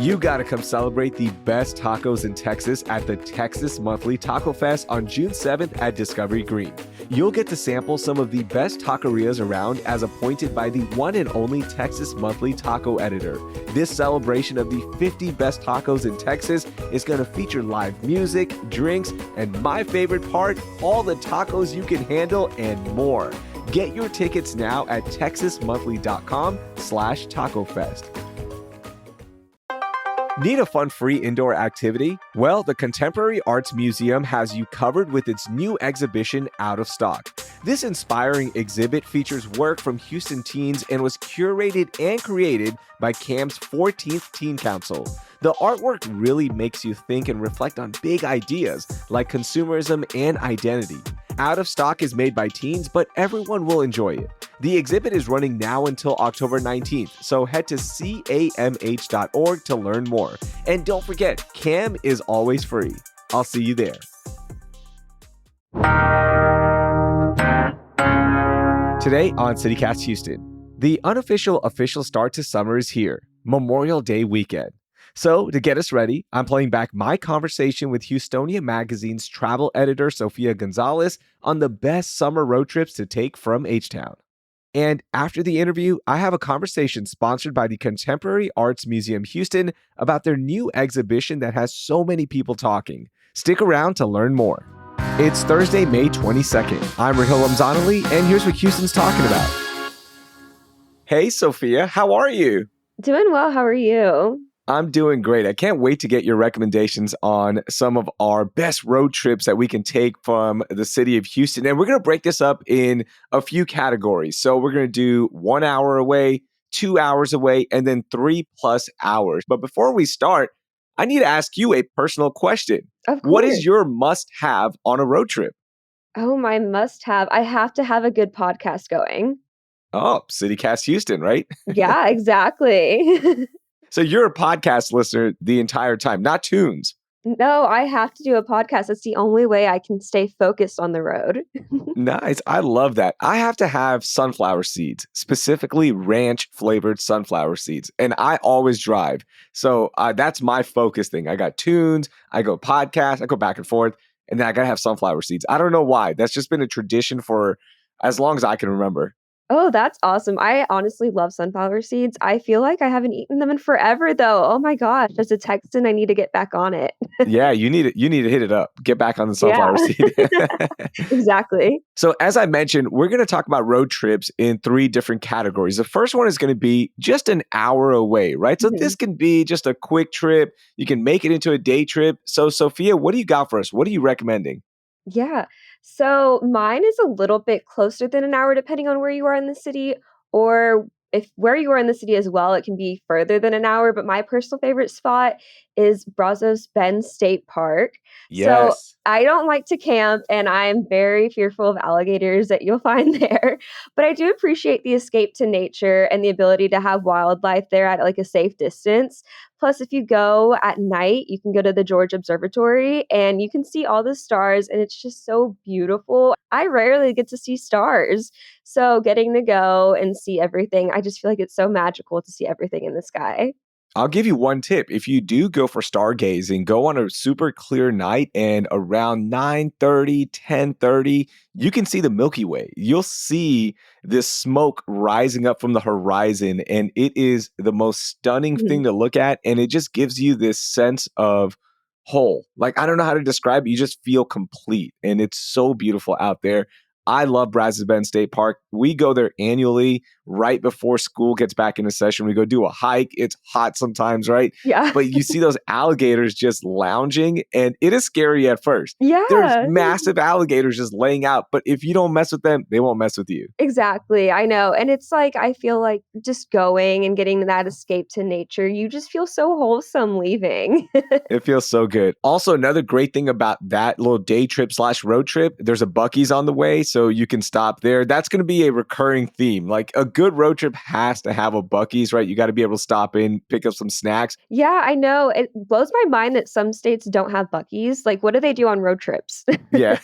You gotta come celebrate the best tacos in Texas at the Texas Monthly Taco Fest on June 7th at Discovery Green. You'll get to sample some of the best taquerias around as appointed by the one and only Texas Monthly Taco Editor. This celebration of the 50 best tacos in Texas is gonna feature live music, drinks, and my favorite part, all the tacos you can handle and more. Get your tickets now at texasmonthly.com/tacofest. Need a fun free indoor activity? Well, the Contemporary Arts Museum has you covered with its new exhibition, Out of Stock. This inspiring exhibit features work from Houston teens and was curated and created by CAM's 14th Teen Council. The artwork really makes you think and reflect on big ideas like consumerism and identity. Out of Stock is made by teens, but everyone will enjoy it. The exhibit is running now until October 19th, so head to camh.org to learn more. And don't forget, CAM is always free. I'll see you there. Today on CityCast Houston, the unofficial official start to summer is here, Memorial Day weekend. So, to get us ready, I'm playing back my conversation with Houstonia Magazine's travel editor, Sofia Gonzalez, on the best summer road trips to take from H-Town. And after the interview, I have a conversation sponsored by the Contemporary Arts Museum Houston about their new exhibition that has so many people talking. Stick around to learn more. It's Thursday, May 22nd. I'm Raheel Ramzanali, and here's what Houston's talking about. Hey, Sofia, how are you? Doing well. How are you? I'm doing great. I can't wait to get your recommendations on some of our best road trips that we can take from the city of Houston. And we're going to break this up in a few categories. So we're going to do 1 hour away, 2 hours away, and then 3+ hours. But before we start, I need to ask you a personal question. Of course. What is your must-have on a road trip? Oh, my must-have. I have to have a good podcast going. Oh, CityCast Houston, right? Yeah, exactly. So you're a podcast listener the entire time, not tunes. No, I have to do a podcast. That's the only way I can stay focused on the road. Nice. I love that. I have to have sunflower seeds, specifically ranch flavored sunflower seeds. And I always drive. So that's my focus thing. I got tunes, I go podcast, I go back and forth, and then I got to have sunflower seeds. I don't know why. That's just been a tradition for as long as I can remember. Oh, that's awesome. I honestly love sunflower seeds. I feel like I haven't eaten them in forever, though. Oh my gosh, as a Texan, I need to get back on it. Yeah, you need to hit it up. Get back on the sunflower seed. Exactly. So as I mentioned, we're going to talk about road trips in 3 different categories. The first one is going to be just an hour away, right? So this can be just a quick trip. You can make it into a day trip. So Sophia, what do you got for us? What are you recommending? Yeah. So mine is a little bit closer than an hour, depending on where you are in the city, or if where you are in the city as well, it can be further than an hour. But my personal favorite spot is Brazos Bend State Park. So Yes. I don't like to camp, and I'm very fearful of alligators that you'll find there. But I do appreciate the escape to nature and the ability to have wildlife there at like a safe distance. Plus, if you go at night, you can go to the George Observatory and you can see all the stars, and it's just so beautiful. I rarely get to see stars. So getting to go and see everything, I just feel like it's so magical to see everything in the sky. I'll give you one tip. If you do go for stargazing, go on a super clear night and around 9:30, 10:30, you can see the Milky Way. You'll see this smoke rising up from the horizon, and it is the most stunning thing to look at. And it just gives you this sense of whole. Like, I don't know how to describe it. You just feel complete, and it's so beautiful out there. I love Brazos Bend State Park. We go there annually right before school gets back into session. We go do a hike. It's hot sometimes, right? Yeah. But you see those alligators just lounging, and it is scary at first. Yeah. There's massive alligators just laying out, but if you don't mess with them, they won't mess with you. Exactly. I know. And it's like, I feel like just going and getting that escape to nature, you just feel so wholesome leaving. It feels so good. Also, another great thing about that little day trip / road trip, there's a Buc-ee's on the way, so you can stop there. That's going to be a recurring theme. Like, a good road trip has to have a Buc-ee's, right? You got to be able to stop in, pick up some snacks. Yeah, I know. It blows my mind that some states don't have Buc-ee's. Like, what do they do on road trips? Yeah.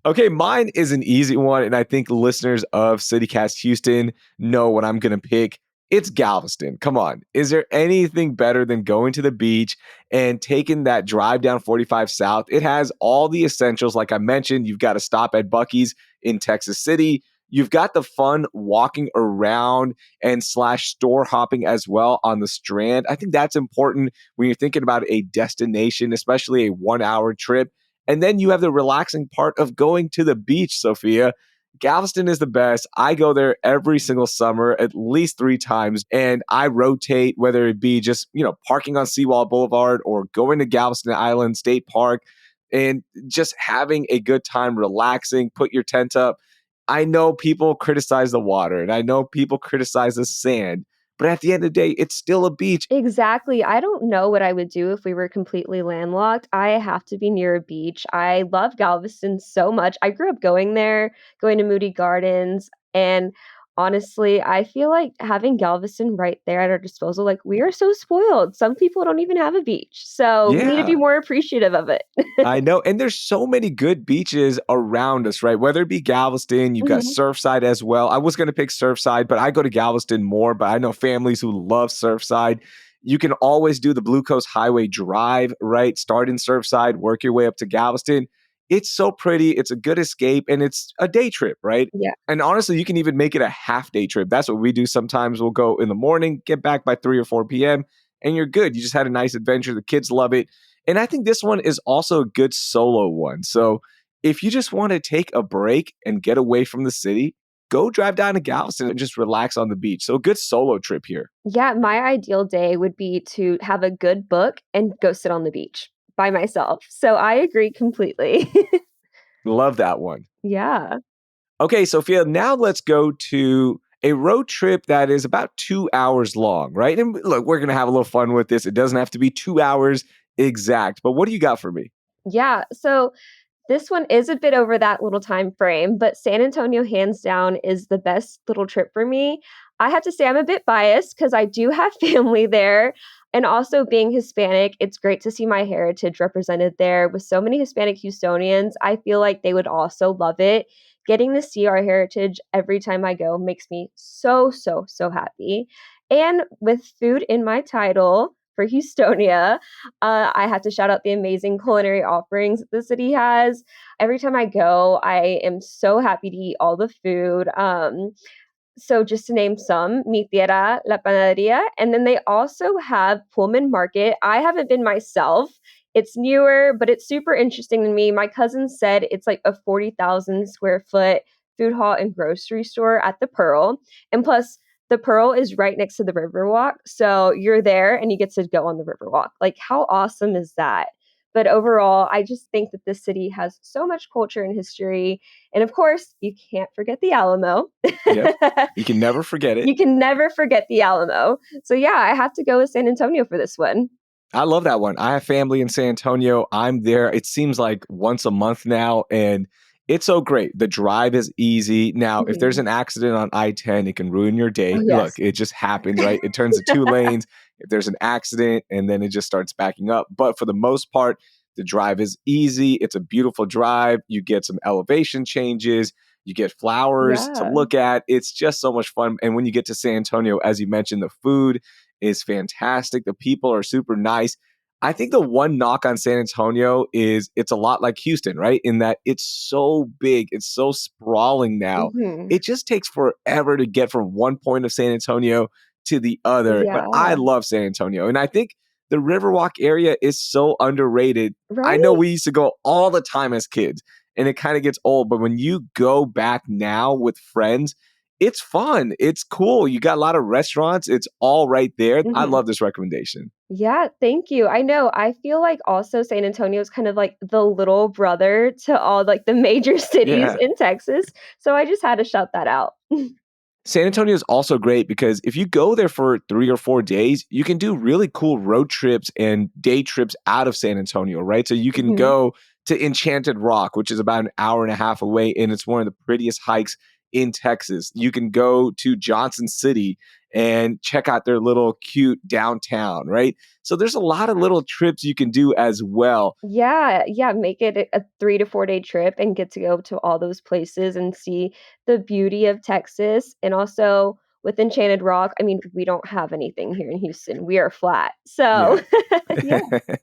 Okay, mine is an easy one, and I think listeners of CityCast Houston know what I'm going to pick. It's Galveston. Come on. Is there anything better than going to the beach and taking that drive down 45 South? It has all the essentials. Like I mentioned, you've got to stop at Buc-ee's in Texas City. You've got the fun walking around and slash store hopping as well on the Strand. I think that's important when you're thinking about a destination, especially a 1 hour trip. And then you have the relaxing part of going to the beach, Sophia. Galveston is the best. I go there every single summer, at least 3 times, and I rotate, whether it be just, parking on Seawall Boulevard or going to Galveston Island State Park and just having a good time, relaxing, put your tent up. I know people criticize the water and I know people criticize the sand, but at the end of the day, it's still a beach. Exactly. I don't know what I would do if we were completely landlocked. I have to be near a beach. I love Galveston so much. I grew up going there, going to Moody Gardens, and honestly, I feel like having Galveston right there at our disposal, like we are so spoiled. Some people don't even have a beach. So we need to be Yeah. more appreciative of it. I know. And there's so many good beaches around us, right? Whether it be Galveston, you've got Mhm. Surfside as well. I was going to pick Surfside, but I go to Galveston more. But I know families who love Surfside. You can always do the Blue Coast Highway Drive, right? Start in Surfside, work your way up to Galveston. It's so pretty. It's a good escape and it's a day trip, right? Yeah. And honestly, you can even make it a half day trip. That's what we do sometimes. We'll go in the morning, get back by 3 or 4 p.m., and you're good. You just had a nice adventure. The kids love it. And I think this one is also a good solo one. So if you just want to take a break and get away from the city, go drive down to Galveston and just relax on the beach. So a good solo trip here. Yeah, my ideal day would be to have a good book and go sit on the beach by myself. So I agree completely. Love that one. Yeah. Okay, Sophia, now let's go to a road trip that is about 2 hours long, right? And look, we're going to have a little fun with this. It doesn't have to be 2 hours exact, but what do you got for me? Yeah. So this one is a bit over that little time frame, but San Antonio, hands down, is the best little trip for me. I have to say I'm a bit biased because I do have family there. And also being Hispanic, it's great to see my heritage represented there. With so many Hispanic Houstonians, I feel like they would also love it. Getting to see our heritage every time I go makes me so, so, so happy. And with food in my title for Houstonia, I have to shout out the amazing culinary offerings that the city has. Every time I go, I am so happy to eat all the food. So just to name some, Mi Tierra, La Panaderia, and then they also have Pullman Market. I haven't been myself. It's newer, but it's super interesting to me. My cousin said it's like a 40,000 square foot food hall and grocery store at the Pearl. And plus, the Pearl is right next to the Riverwalk. So you're there and you get to go on the Riverwalk. Like, how awesome is that? But overall, I just think that this city has so much culture and history. And of course, you can't forget the Alamo. Yep. You can never forget it. You can never forget the Alamo. So yeah, I have to go with San Antonio for this one. I love that one. I have family in San Antonio. I'm there. It seems like once a month now, and it's so great. The drive is easy. Now, if there's Mhm. an accident on I-10, it can ruin your Oh, day. Look, yes. it just happens, right? It turns to 2 lanes if there's an accident, and then it just starts backing up. But for the most part, the drive is easy. It's a beautiful drive. You get some elevation changes. You get flowers to Yeah. look at. It's just so much fun. And when you get to San Antonio, as you mentioned, the food is fantastic. The people are super nice. I think the one knock on San Antonio is it's a lot like Houston, right? In that it's so big, it's so sprawling now. Mhm. It just takes forever to get from one point of San Antonio to the other. But I Yeah. love San Antonio. And I think the Riverwalk area is so underrated. I know Right? we used to go all the time as kids and it kind of gets old, but when you go back now with friends, it's fun. It's cool. You got a lot of restaurants. It's all right there. I Mhm. love this recommendation. Yeah, thank you. I know. I feel like also San Antonio is kind of like the little brother to all like the major cities Yeah. in Texas. So I just had to shout that out. San Antonio is also great because if you go there for 3 or 4 days, you can do really cool road trips and day trips out of San Antonio, right? So you can Mhm. go to Enchanted Rock, which is about an hour and a half away, and it's one of the prettiest hikes in Texas. You can go to Johnson City and check out their little cute downtown, right? So there's a lot of little trips you can do as well. Yeah, yeah, make it a 3 to 4 day trip and get to go to all those places and see the beauty of Texas. And also, with Enchanted Rock, I mean, we don't have anything here in Houston. We are flat. So, Yeah. yeah.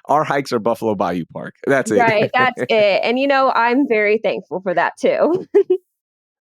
Our hikes are Buffalo Bayou Park. That's it. Right, that's it, and, I'm very thankful for that too.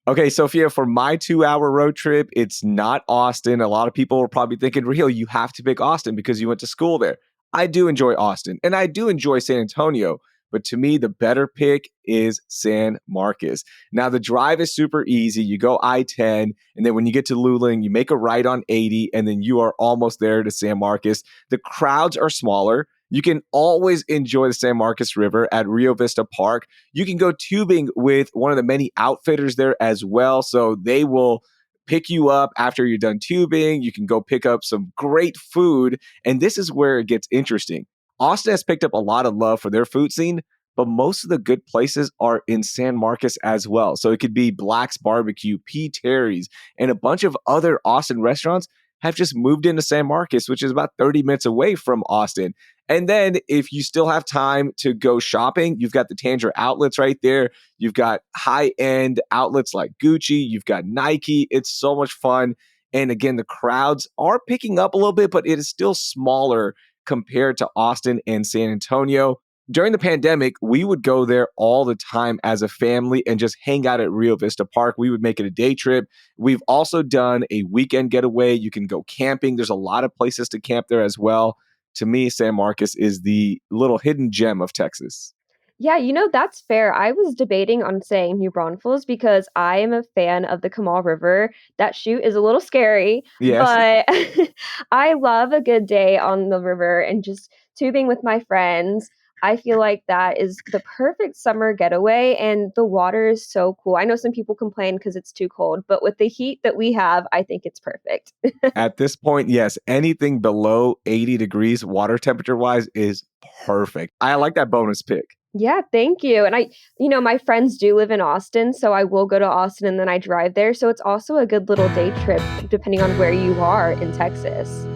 Okay, Sophia, for my 2-hour road trip, it's not Austin. A lot of people are probably thinking, Raheel, you have to pick Austin because you went to school there. I do enjoy Austin and I do enjoy San Antonio, but to me, the better pick is San Marcos. Now, the drive is super easy. You go I-10, and then when you get to Luling, you make a right on 80, and then you are almost there to San Marcos. The crowds are smaller. You can always enjoy the San Marcos River at Rio Vista Park. You can go tubing with one of the many outfitters there as well. So they will pick you up after you're done tubing. You can go pick up some great food. And this is where it gets interesting. Austin has picked up a lot of love for their food scene, but most of the good places are in San Marcos as well. So it could be Black's Barbecue, P. Terry's, and a bunch of other Austin restaurants have just moved into San Marcos, which is about 30 minutes away from Austin. And then if you still have time to go shopping, you've got the Tanger outlets right there. You've got high-end outlets like Gucci. You've got Nike. It's so much fun. And again, the crowds are picking up a little bit, but it is still smaller compared to Austin and San Antonio. During the pandemic, we would go there all the time as a family and just hang out at Rio Vista Park. We would make it a day trip. We've also done a weekend getaway. You can go camping. There's a lot of places to camp there as well. To me, San Marcos is the little hidden gem of Texas. Yeah, that's fair. I was debating on saying New Braunfels because I am a fan of the Kamal River. That shoot is a little scary, Yes. but I love a good day on the river and just tubing with my friends. I feel like that is the perfect summer getaway, and the water is so cool. I know some people complain because it's too cold, but with the heat that we have, I think it's perfect. At this point, yes, anything below 80 degrees water temperature wise is perfect. I like that bonus pick. Yeah, thank you. And my friends do live in Austin, so I will go to Austin and then I drive there. So it's also a good little day trip depending on where you are in Texas.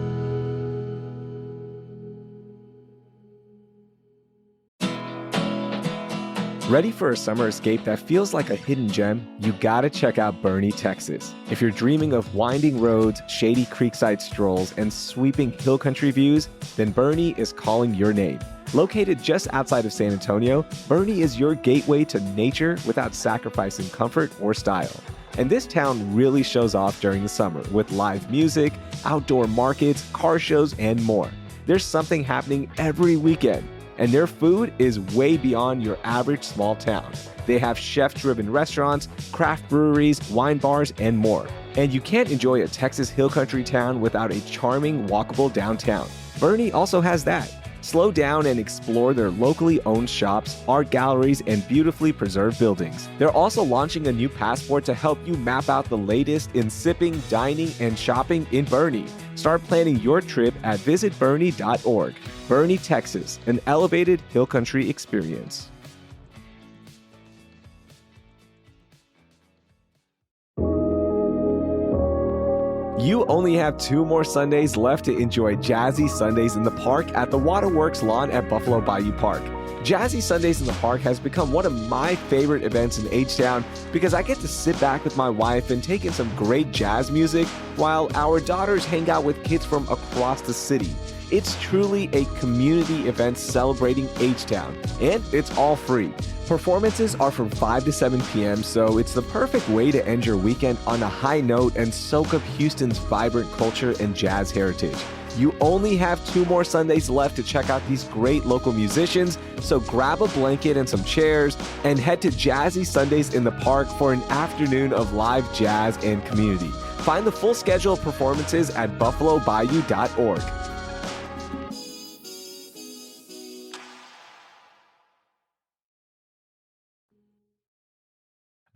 Ready for a summer escape that feels like a hidden gem? You gotta check out Boerne, Texas. If you're dreaming of winding roads, shady creekside strolls, and sweeping hill country views, then Boerne is calling your name. Located just outside of San Antonio, Boerne is your gateway to nature without sacrificing comfort or style. And this town really shows off during the summer with live music, outdoor markets, car shows, and more. There's something happening every weekend. And their food is way beyond your average small town. They have chef-driven restaurants, craft breweries, wine bars, and more. And you can't enjoy a Texas hill country town without a charming, walkable downtown. Boerne also has that. Slow down and explore their locally owned shops, art galleries, and beautifully preserved buildings. They're also launching a new passport to help you map out the latest in sipping, dining, and shopping in Boerne. Start planning your trip at visitboerne.org. Boerne, Texas, an elevated hill country experience. You only have 2 more Sundays left to enjoy Jazzy Sundays in the Park at the Waterworks lawn at Buffalo Bayou Park. Jazzy Sundays in the Park has become one of my favorite events in H-Town because I get to sit back with my wife and take in some great jazz music while our daughters hang out with kids from across the city. It's truly a community event celebrating H-Town, and it's all free. Performances are from 5 to 7 p.m., so it's the perfect way to end your weekend on a high note and soak up Houston's vibrant culture and jazz heritage. You only have 2 more Sundays left to check out these great local musicians, so grab a blanket and some chairs and head to Jazzy Sundays in the Park for an afternoon of live jazz and community. Find the full schedule of performances at buffalobayou.org.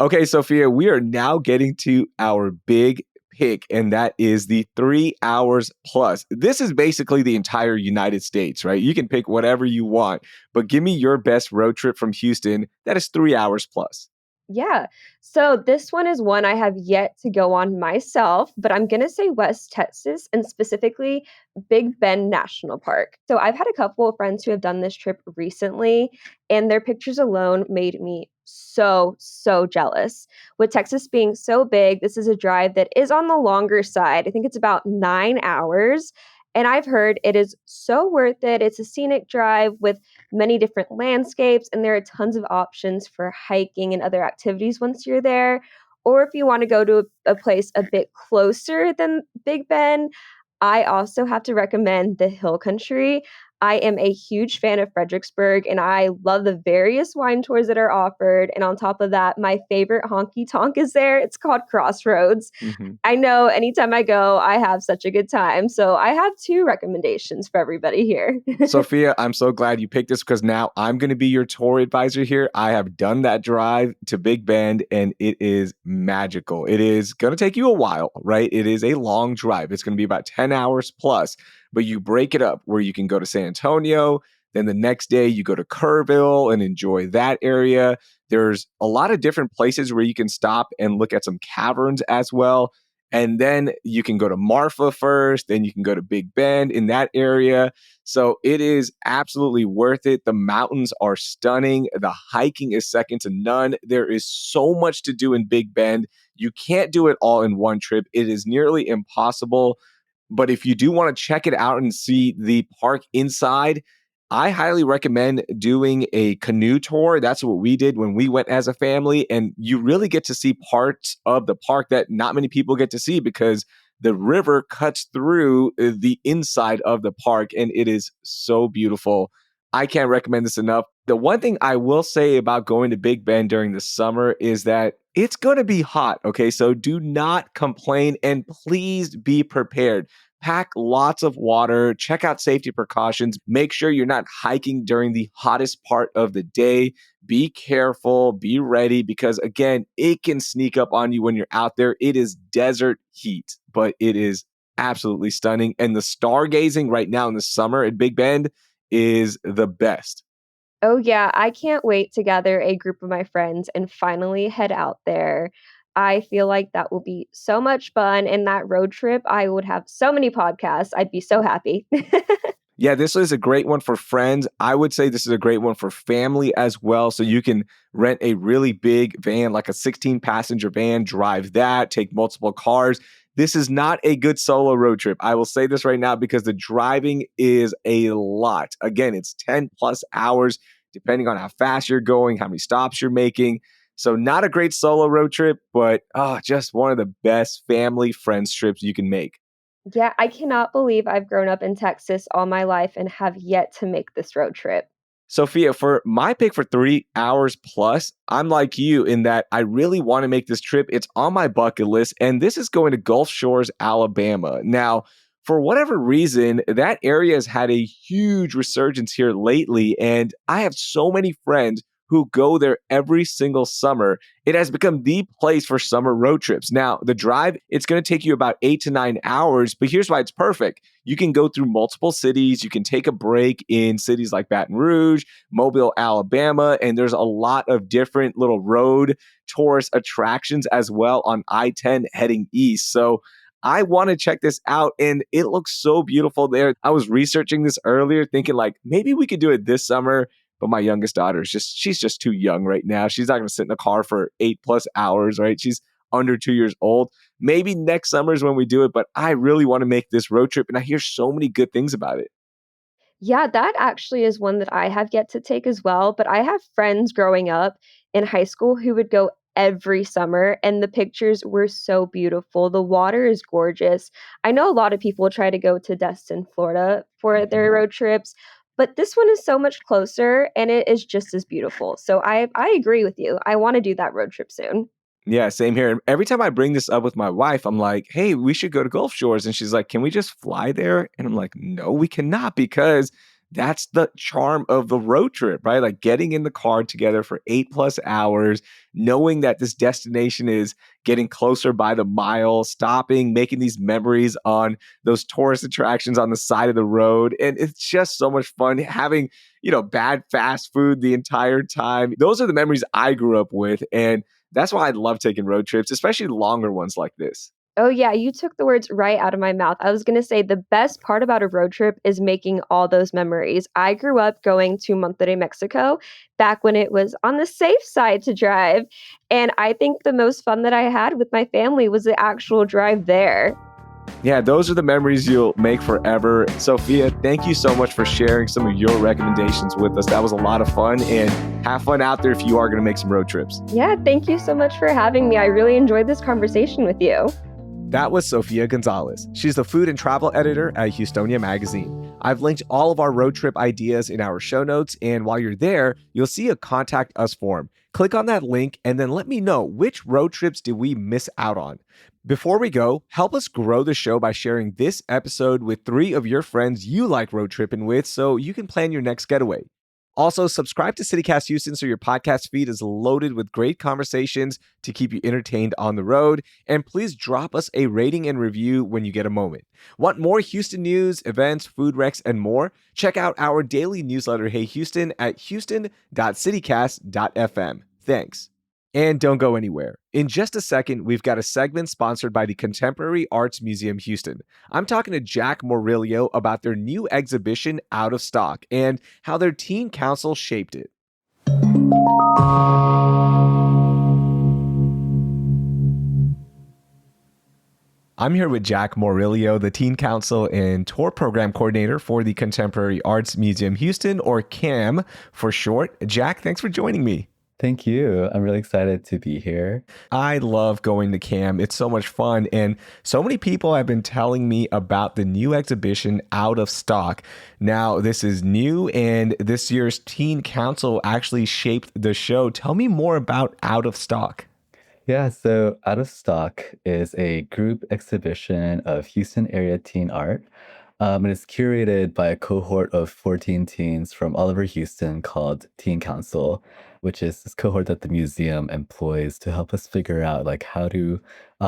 Okay, Sophia, we are now getting to our big pick, and that is the 3 hours plus. This is basically the entire United States, right? You can pick whatever you want, but give me your best road trip from Houston that is 3 hours plus. Yeah. So this one is one I have yet to go on myself, but I'm going to say West Texas and specifically Big Bend National Park. So I've had a couple of friends who have done this trip recently, and their pictures alone made me so jealous. With Texas being so big, this is a drive that is on the longer side. I think it's about 9 hours. And I've heard it is so worth it. It's a scenic drive with many different landscapes, and there are tons of options for hiking and other activities once you're there. Or if you want to go to a place a bit closer than Big Bend, I also have to recommend the Hill Country. I am a huge fan of Fredericksburg, and I love the various wine tours that are offered. And on top of that, my favorite honky tonk is there. It's called Crossroads. Mhm. I know anytime I go, I have such a good time. So I have two recommendations for everybody here. Sophia, I'm so glad you picked this because now I'm going to be your tour advisor here. I have done that drive to Big Bend and it is magical. It is going to take you a while, right? It is a long drive. It's going to be about 10 hours plus, but you break it up where you can go to San Antonio. Then the next day you go to Kerrville and enjoy that area. There's a lot of different places where you can stop and look at some caverns as well. And then you can go to Marfa first, then you can go to Big Bend in that area. So it is absolutely worth it. The mountains are stunning. The hiking is second to none. There is so much to do in Big Bend. You can't do it all in one trip. It is nearly impossible. But if you do want to check it out and see the park inside, I highly recommend doing a canoe tour. That's what we did when we went as a family. And you really get to see parts of the park that not many people get to see because the river cuts through the inside of the park and it is so beautiful. I can't recommend this enough. The one thing I will say about going to Big Bend during the summer is that it's going to be hot. Okay. So do not complain and please be prepared. Pack lots of water, check out safety precautions, make sure you're not hiking during the hottest part of the day. Be careful, be ready because again, it can sneak up on you when you're out there. It is desert heat, but it is absolutely stunning. And the stargazing right now in the summer at Big Bend is the best. Oh, yeah. I can't wait to gather a group of my friends and finally head out there. I feel like that will be so much fun. And that road trip, I would have so many podcasts. I'd be so happy. Yeah, this is a great one for friends. I would say this is a great one for family as well. So you can rent a really big van, like a 16 passenger van, drive that, take multiple cars. This is not a good solo road trip. I will say this right now because the driving is a lot. Again, it's 10 plus hours, depending on how fast you're going, how many stops you're making. So, not a great solo road trip, but just one of the best family friends trips you can make. Yeah, I cannot believe I've grown up in Texas all my life and have yet to make this road trip. Sophia, for my pick for 3 hours plus, I'm like you in that I really want to make this trip. It's on my bucket list, and this is going to Gulf Shores, Alabama. Now, for whatever reason, that area has had a huge resurgence here lately, and I have so many friends who go there every single summer. It has become the place for summer road trips. Now, the drive, it's going to take you about 8 to 9 hours, but here's why it's perfect. You can go through multiple cities. You can take a break in cities like Baton Rouge, Mobile, Alabama, and there's a lot of different little road tourist attractions as well on I-10 heading east. So I want to check this out and it looks so beautiful there. I was researching this earlier thinking like maybe we could do it this summer, but my youngest daughter is she's just too young right now. She's not going to sit in a car for 8 plus hours, right? She's under 2 years old. Maybe next summer is when we do it, but I really want to make this road trip and I hear so many good things about it. Yeah, that actually is one that I have yet to take as well, but I have friends growing up in high school who would go every summer and the pictures were so beautiful. The water is gorgeous. I know a lot of people try to go to Destin, Florida for their Mhm. road trips, but this one is so much closer and it is just as beautiful. So I agree with you. I want to do that road trip soon. Yeah, same here. And every time I bring this up with my wife, I'm like, hey, we should go to Gulf Shores. And she's like, can we just fly there? And I'm like, no, we cannot because that's the charm of the road trip, right? Like getting in the car together for 8 plus hours, knowing that this destination is getting closer by the mile, stopping, making these memories on those tourist attractions on the side of the road. And it's just so much fun having, bad fast food the entire time. Those are the memories I grew up with. And that's why I love taking road trips, especially longer ones like this. Oh, yeah, you took the words right out of my mouth. I was gonna say the best part about a road trip is making all those memories. I grew up going to Monterrey, Mexico, back when it was on the safe side to drive, and I think the most fun that I had with my family was the actual drive there. Yeah, those are the memories you'll make forever. Sophia, thank you so much for sharing some of your recommendations with us. That was a lot of fun, and have fun out there if you are going to make some road trips. Yeah, thank you so much for having me. I really enjoyed this conversation with you. That was Sofia Gonzalez. She's the food and travel editor at Houstonia Magazine. I've linked all of our road trip ideas in our show notes, and while you're there, you'll see a contact us form. Click on that link and then let me know which road trips did we miss out on. Before we go, help us grow the show by sharing this episode with 3 of your friends you like road tripping with so you can plan your next getaway. Also, subscribe to CityCast Houston so your podcast feed is loaded with great conversations to keep you entertained on the road. And please drop us a rating and review when you get a moment. Want more Houston news, events, food recs, and more? Check out our daily newsletter, Hey Houston, at houston.citycast.fm. Thanks. And don't go anywhere. In just a second, we've got a segment sponsored by the Contemporary Arts Museum Houston. I'm talking to Jack Morillo about their new exhibition, Out of Stock, and how their teen council shaped it. I'm here with Jack Morillo, the Teen Council and Tour Program Coordinator for the Contemporary Arts Museum Houston, or CAM for short. Jack, thanks for joining me. Thank you. I'm really excited to be here. I love going to CAM. It's so much fun. And so many people have been telling me about the new exhibition, Out of Stock. Now, this is new, and this year's Teen Council actually shaped the show. Tell me more about Out of Stock. Yeah, so Out of Stock is a group exhibition of Houston area teen art. And it's curated by a cohort of 14 teens from all over Houston called Teen Council, which is this cohort that the museum employs to help us figure out like how to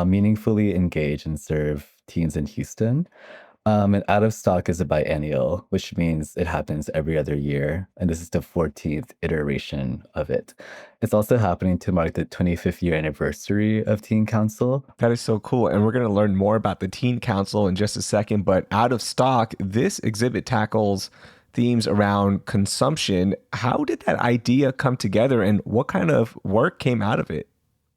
meaningfully engage and serve teens in Houston. And Out of Stock is a biennial, which means it happens every other year. And this is the 14th iteration of it. It's also happening to mark the 25th year anniversary of Teen Council. That is so cool. And we're going to learn more about the Teen Council in just a second. But Out of Stock, this exhibit tackles themes around consumption. How did that idea come together, and what kind of work came out of it?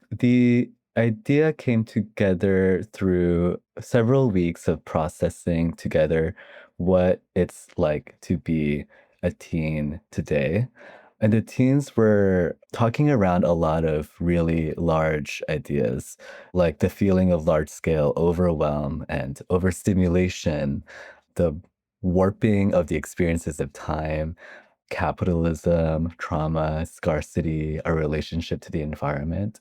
The idea came together through several weeks of processing together what it's like to be a teen today. And the teens were talking around a lot of really large ideas, like the feeling of large scale overwhelm and overstimulation, the warping of the experiences of time, capitalism, trauma, scarcity, our relationship to the environment.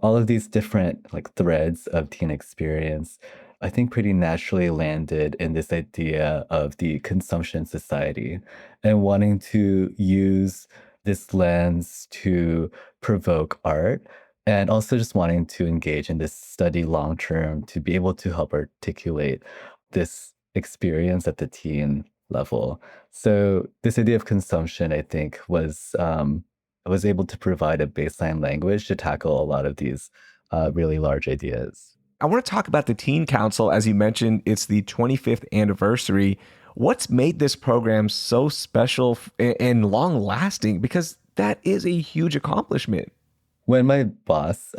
All of these different like threads of teen experience, I think pretty naturally landed in this idea of the consumption society and wanting to use this lens to provoke art and also just wanting to engage in this study long term to be able to help articulate this experience at the teen level. So this idea of consumption, I think, was able to provide a baseline language to tackle a lot of these really large ideas. I want to talk about the Teen Council. As you mentioned, it's the 25th anniversary. What's made this program so special and long lasting? Because that is a huge accomplishment. When my boss,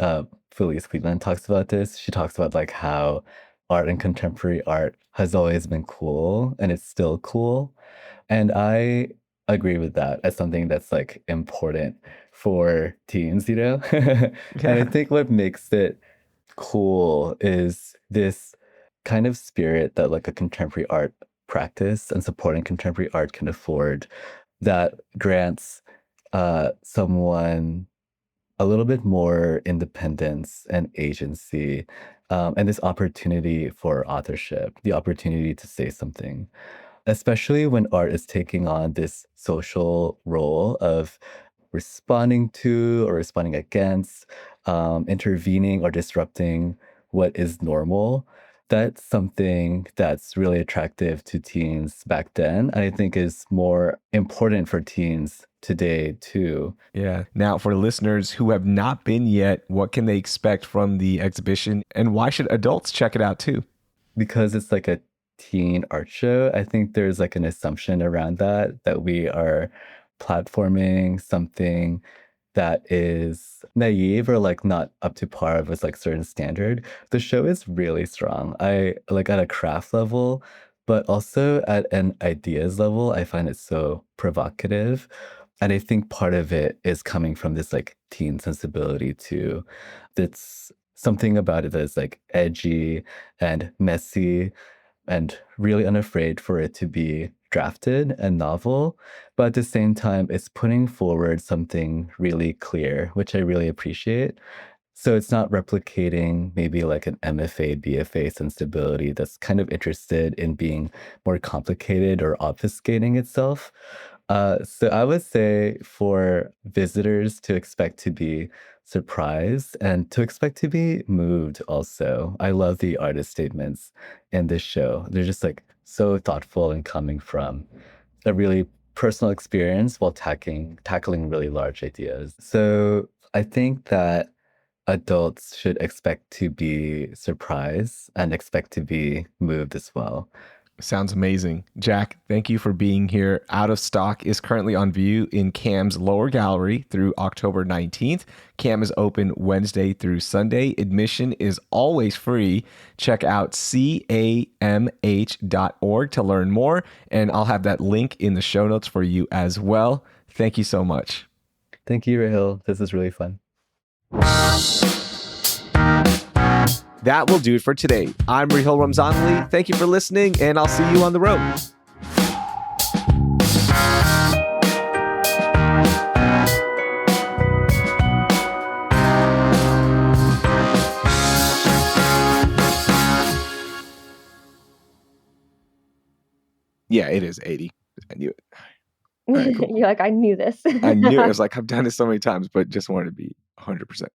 Felice Cleveland, talks about this, she talks about like how art and contemporary art has always been cool and it's still cool. And I agree with that as something that's like important for teens, you know? And I Yeah. think what makes it cool is this kind of spirit that like a contemporary art practice and supporting contemporary art can afford that grants someone a little bit more independence and agency, and this opportunity for authorship, the opportunity to say something, especially when art is taking on this social role of responding to or responding against, intervening or disrupting what is normal. That's something that's really attractive to teens back then, and I think is more important for teens today too. Yeah. Now, for listeners who have not been yet, what can they expect from the exhibition, and why should adults check it out too? Because it's like a teen art show, I think there's like an assumption around that we are platforming something that is naive or like not up to par with like certain standard. The show is really strong. I like at a craft level, but also at an ideas level, I find it so provocative. And I think part of it is coming from this like teen sensibility too. It's something about it that is like edgy and messy and really unafraid for it to be drafted and novel. But at the same time, it's putting forward something really clear, which I really appreciate. So it's not replicating maybe like an MFA, BFA sensibility that's kind of interested in being more complicated or obfuscating itself. So I would say for visitors to expect to be surprised and to expect to be moved also. I love the artist statements in this show. They're just like so thoughtful and coming from a really personal experience while tackling really large ideas. So I think that adults should expect to be surprised and expect to be moved as well. Sounds amazing. Jack, thank you for being here. Out of Stock is currently on view in CAM's lower gallery through October 19th. CAM is open Wednesday through Sunday. Admission is always free. Check out camh.org to learn more, and I'll have that link in the show notes for you as well. Thank you so much. Thank you, Raheel. This is really fun. That will do it for today. I'm Raheel Ramzanali. Thank you for listening, and I'll see you on the road. Yeah, it is 80. I knew it. All right, cool. You're like, I knew this. I knew it. I was like, I've done this so many times, but just wanted to be 100%.